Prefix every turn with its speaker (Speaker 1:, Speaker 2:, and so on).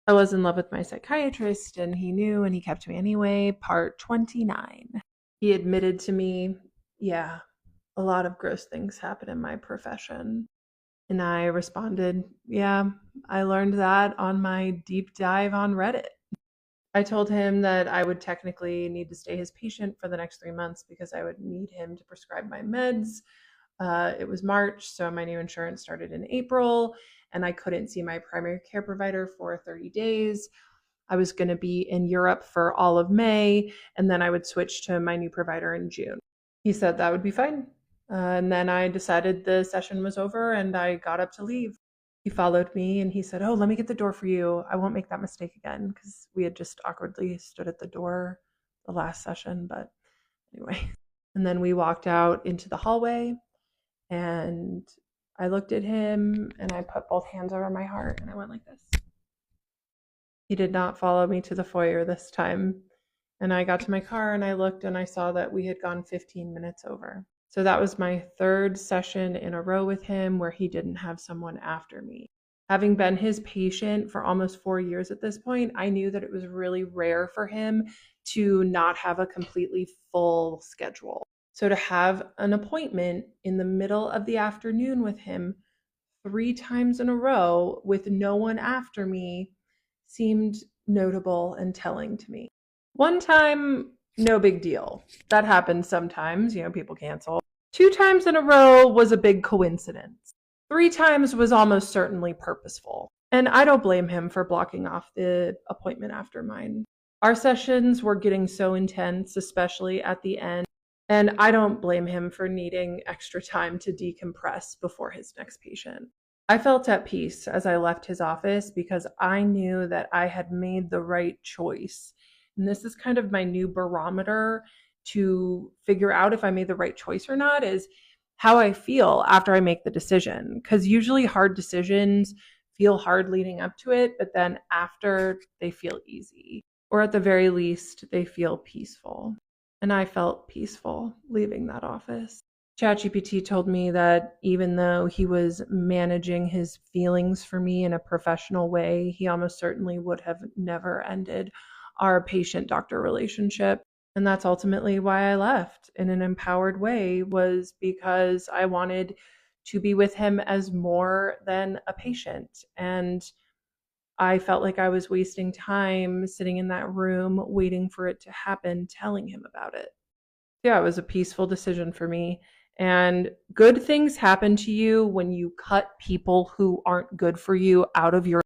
Speaker 1: I was in love with my psychiatrist, and he knew, and he kept me anyway. Part 29. He admitted to me, yeah, a lot of gross things happen in my profession. And I responded, yeah, I learned that on my deep dive on Reddit. I told him that I would technically need to stay his patient for the next 3 months because I would need him to prescribe my meds. It was March, so my new insurance started in April, and I couldn't see my primary care provider for 30 days. I was going to be in Europe for all of May, and then I would switch to my new provider in June. He said that would be fine. And then I decided the session was over and I got up to leave. He followed me and he said, "Oh, let me get the door for you. I won't make that mistake again," because we had just awkwardly stood at the door the last session. But anyway, and then we walked out into the hallway and I looked at him and I put both hands over my heart and I went like this. He did not follow me to the foyer this time. And I got to my car and I looked and I saw that we had gone 15 minutes over. So that was my third session in a row with him where he didn't have someone after me. Having been his patient for almost 4 years at this point, I knew that it was really rare for him to not have a completely full schedule. So to have an appointment in the middle of the afternoon with him 3 times in a row with no one after me seemed notable and telling to me. One time, no big deal. That happens sometimes, people cancel. 2 times in a row was a big coincidence. 3 times was almost certainly purposeful. And I don't blame him for blocking off the appointment after mine. Our sessions were getting so intense, especially at the end, and I don't blame him for needing extra time to decompress before his next patient. I felt at peace as I left his office because I knew that I had made the right choice. And this is kind of my new barometer to figure out if I made the right choice or not, is how I feel after I make the decision. Because usually hard decisions feel hard leading up to it, but then after they feel easy, or at the very least, they feel peaceful. And I felt peaceful leaving that office. ChatGPT told me that even though he was managing his feelings for me in a professional way, he almost certainly would have never ended our patient-doctor relationship. And that's ultimately why I left in an empowered way, was because I wanted to be with him as more than a patient. And I felt like I was wasting time sitting in that room waiting for it to happen, telling him about it. Yeah, it was a peaceful decision for me. And good things happen to you when you cut people who aren't good for you out of your